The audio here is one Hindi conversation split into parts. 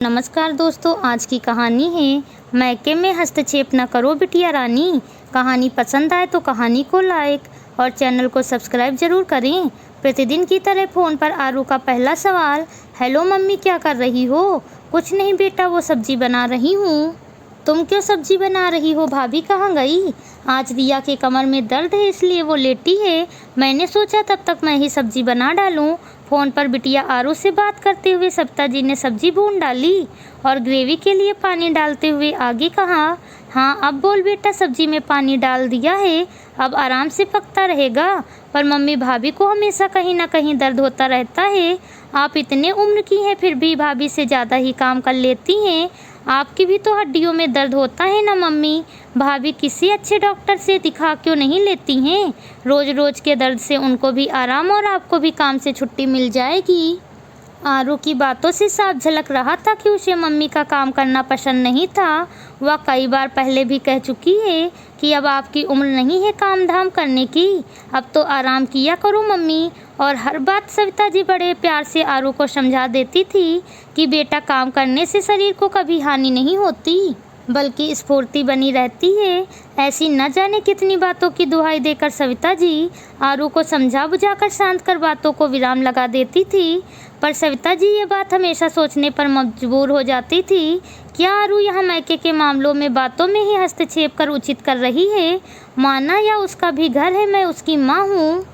नमस्कार दोस्तों, आज की कहानी है मैके में हस्तक्षेप न करो बिटिया रानी। कहानी पसंद आए तो कहानी को लाइक और चैनल को सब्सक्राइब जरूर करें। प्रतिदिन की तरह फ़ोन पर आरू का पहला सवाल, हेलो मम्मी, क्या कर रही हो? कुछ नहीं बेटा, वो सब्जी बना रही हूँ। तुम क्यों सब्जी बना रही हो? भाभी कहाँ गई? आज रिया के कमर में दर्द है इसलिए वो लेटी है। मैंने सोचा तब तक मैं ही सब्जी बना डालूं। फ़ोन पर बिटिया आरू से बात करते हुए सविता जी ने सब्जी भून डाली और ग्रेवी के लिए पानी डालते हुए आगे कहा, हाँ अब बोल बेटा, सब्जी में पानी डाल दिया है, अब आराम से पकता रहेगा। पर मम्मी, भाभी को हमेशा कहीं ना कहीं दर्द होता रहता है। आप इतने उम्र की हैं फिर भी भाभी से ज़्यादा ही काम कर लेती हैं। आपकी भी तो हड्डियों में दर्द होता है ना मम्मी? भाभी किसी अच्छे डॉक्टर से दिखा क्यों नहीं लेती हैं? रोज रोज के दर्द से उनको भी आराम और आपको भी काम से छुट्टी मिल जाएगी। आरू की बातों से साफ झलक रहा था कि उसे मम्मी का काम करना पसंद नहीं था। वह कई बार पहले भी कह चुकी है कि अब आपकी उम्र नहीं है काम धाम करने की, अब तो आराम किया करो मम्मी। और हर बात सविता जी बड़े प्यार से आरू को समझा देती थी कि बेटा, काम करने से शरीर को कभी हानि नहीं होती बल्कि स्फूर्ति बनी रहती है। ऐसी न जाने कितनी बातों की दुहाई देकर सविता जी आरू को समझा बुझाकर शांत कर बातों को विराम लगा देती थी। पर सविता जी ये बात हमेशा सोचने पर मजबूर हो जाती थी, क्या आरू यहाँ मैके के मामलों में बातों में ही हस्तक्षेप कर उचित कर रही है? माना या उसका भी घर है, मैं उसकी माँ हूँ।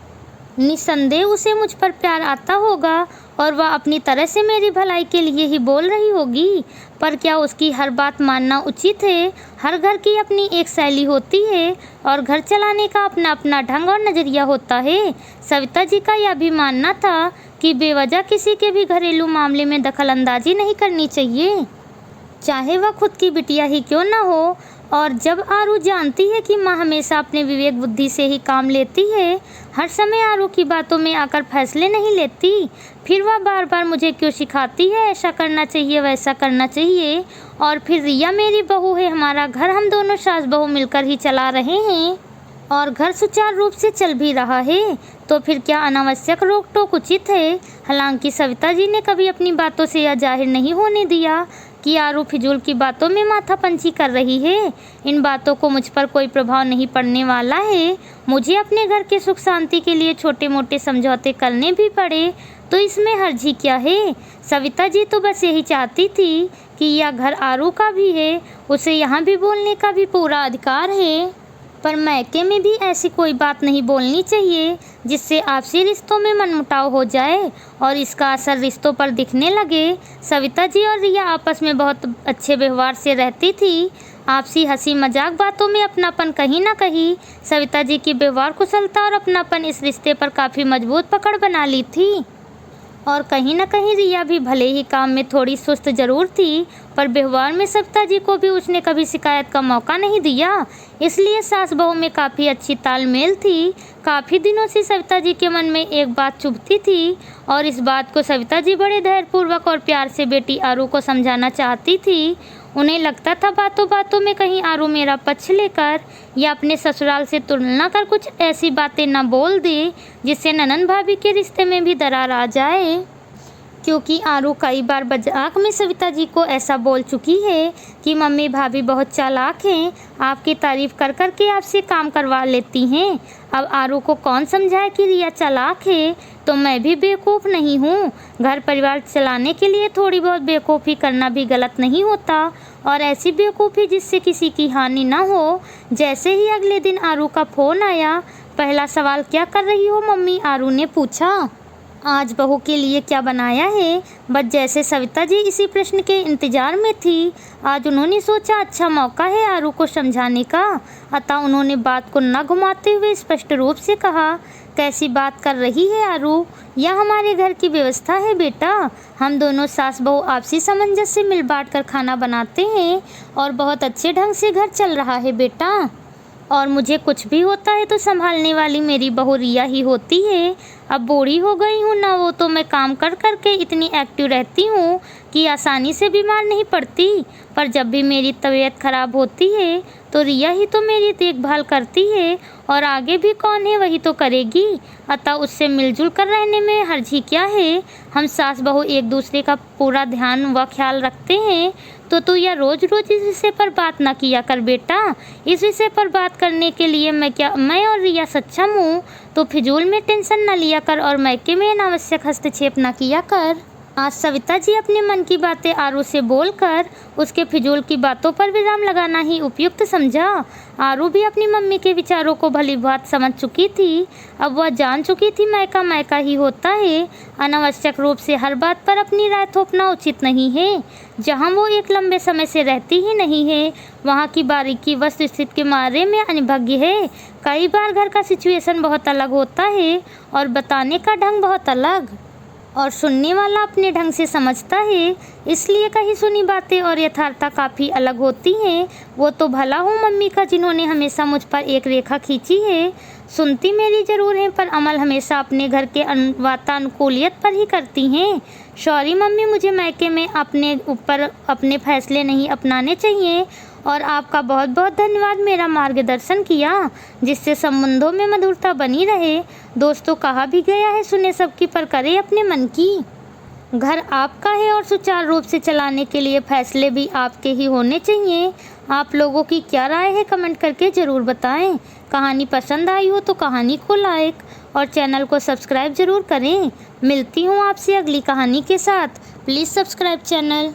निसंदेह उसे मुझ पर प्यार आता होगा और वह अपनी तरह से मेरी भलाई के लिए ही बोल रही होगी। पर क्या उसकी हर बात मानना उचित है? हर घर की अपनी एक शैली होती है और घर चलाने का अपना अपना ढंग और नज़रिया होता है। सविता जी का यह भी मानना था कि बेवजह किसी के भी घरेलू मामले में दखल अंदाजी नहीं करनी चाहिए, चाहे वह खुद की बिटिया ही क्यों न हो। और जब आरू जानती है कि माँ हमेशा अपने विवेक बुद्धि से ही काम लेती है, हर समय आरू की बातों में आकर फैसले नहीं लेती, फिर वह बार बार मुझे क्यों सिखाती है ऐसा करना चाहिए वैसा करना चाहिए। और फिर रिया मेरी बहू है, हमारा घर हम दोनों सास बहू मिलकर ही चला रहे हैं और घर सुचारू रूप से चल भी रहा है, तो फिर क्या अनावश्यक रोक टोक उचित है? हालांकि सविता जी ने कभी अपनी बातों से यह जाहिर नहीं होने दिया कि आरू फिजूल की बातों में माथापंची कर रही है। इन बातों को मुझ पर कोई प्रभाव नहीं पड़ने वाला है। मुझे अपने घर के सुख शांति के लिए छोटे मोटे समझौते करने भी पड़े तो इसमें हर्जी क्या है? सविता जी तो बस यही चाहती थी कि यह घर आरू का भी है, उसे यहाँ भी बोलने का भी पूरा अधिकार है। पर मैके में भी ऐसी कोई बात नहीं बोलनी चाहिए जिससे आपसी रिश्तों में मनमुटाव हो जाए और इसका असर रिश्तों पर दिखने लगे। सविता जी और रिया आपस में बहुत अच्छे व्यवहार से रहती थी। आपसी हंसी मजाक बातों में अपनापन कहीं ना कहीं सविता जी की व्यवहार कुशलता और अपनापन इस रिश्ते पर काफ़ी मजबूत पकड़ बना ली थी। और कहीं न कहीं रिया भी भले ही काम में थोड़ी सुस्त जरूर थी, पर व्यवहार में सविता जी को भी उसने कभी शिकायत का मौका नहीं दिया। इसलिए सास बहू में काफ़ी अच्छी तालमेल थी। काफ़ी दिनों से सविता जी के मन में एक बात चुभती थी और इस बात को सविता जी बड़े धैर्यपूर्वक और प्यार से बेटी आरू को समझाना चाहती थी। उन्हें लगता था बातों बातों में कहीं आरू मेरा पक्ष लेकर या अपने ससुराल से तुलना कर कुछ ऐसी बातें न बोल दे जिससे ननंद भाभी के रिश्ते में भी दरार आ जाए। क्योंकि आरू कई बार मजाक में सविता जी को ऐसा बोल चुकी है कि मम्मी, भाभी बहुत चालाक हैं, आपकी तारीफ कर कर के आपसे काम करवा लेती हैं। अब आरू को कौन समझाए कि रिया चालाक है, तो मैं भी बेवकूफ़ नहीं हूँ। घर परिवार चलाने के लिए थोड़ी बहुत बेवकूफ़ी करना भी गलत नहीं होता, और ऐसी बेवकूफ़ी जिससे किसी की हानि ना हो। जैसे ही अगले दिन आरू का फ़ोन आया, पहला सवाल, क्या कर रही हो मम्मी? आरू ने पूछा। आज बहू के लिए क्या बनाया है? बस जैसे सविता जी इसी प्रश्न के इंतजार में थी, आज उन्होंने सोचा अच्छा मौका है आरू को समझाने का। अतः उन्होंने बात को न घुमाते हुए स्पष्ट रूप से कहा, कैसी बात कर रही है आरू? यह हमारे घर की व्यवस्था है बेटा। हम दोनों सास बहू आपसी सामंजस्य से मिल बांट कर खाना बनाते हैं और बहुत अच्छे ढंग से घर चल रहा है बेटा। और मुझे कुछ भी होता है तो संभालने वाली मेरी बहू रिया ही होती है। अब बूढ़ी हो गई हूँ ना, वो तो मैं काम कर कर के इतनी एक्टिव रहती हूँ कि आसानी से बीमार नहीं पड़ती, पर जब भी मेरी तबीयत खराब होती है तो रिया ही तो मेरी देखभाल करती है और आगे भी कौन है वही तो करेगी। अतः उससे मिलजुल कर रहने में हर्ज ही क्या है। हम सास बहू एक दूसरे का पूरा ध्यान व ख्याल रखते हैं। तो तू यह रोज रोज इस विषय पर बात ना किया कर बेटा। इस विषय पर बात करने के लिए मैं और रिया सक्षम हूँ। तो फिजूल में टेंशन ना लिया कर और मैके में अनावश्यक हस्तक्षेप ना किया कर। आज सविता जी अपने मन की बातें आरू से बोलकर उसके फिजूल की बातों पर विराम लगाना ही उपयुक्त समझा। आरू भी अपनी मम्मी के विचारों को भली बात समझ चुकी थी। अब वह जान चुकी थी मैका मैका ही होता है। अनावश्यक रूप से हर बात पर अपनी राय थोपना उचित नहीं है। जहाँ वो एक लंबे समय से रहती ही नहीं है वहाँ की बारीकी वस्तु स्थिति के बारे में अनुभज्ञ है। कई बार घर का सिचुएशन बहुत अलग होता है और बताने का ढंग बहुत अलग, और सुनने वाला अपने ढंग से समझता है। इसलिए कहीं सुनी बातें और यथार्थता काफ़ी अलग होती हैं। वो तो भला हूँ मम्मी का जिन्होंने हमेशा मुझ पर एक रेखा खींची है। सुनती मेरी ज़रूर हैं पर अमल हमेशा अपने घर के वातानुकूलियत पर ही करती हैं। सॉरी मम्मी, मुझे मैके में अपने ऊपर अपने फैसले नहीं अपनाने चाहिए। और आपका बहुत बहुत धन्यवाद मेरा मार्गदर्शन किया, जिससे संबंधों में मधुरता बनी रहे। दोस्तों, कहा भी गया है सुने सबकी पर करे अपने मन की। घर आपका है और सुचारू रूप से चलाने के लिए फैसले भी आपके ही होने चाहिए। आप लोगों की क्या राय है कमेंट करके ज़रूर बताएं। कहानी पसंद आई हो तो कहानी को लाइक और चैनल को सब्सक्राइब ज़रूर करें। मिलती हूँ आपसे अगली कहानी के साथ। Please subscribe channel.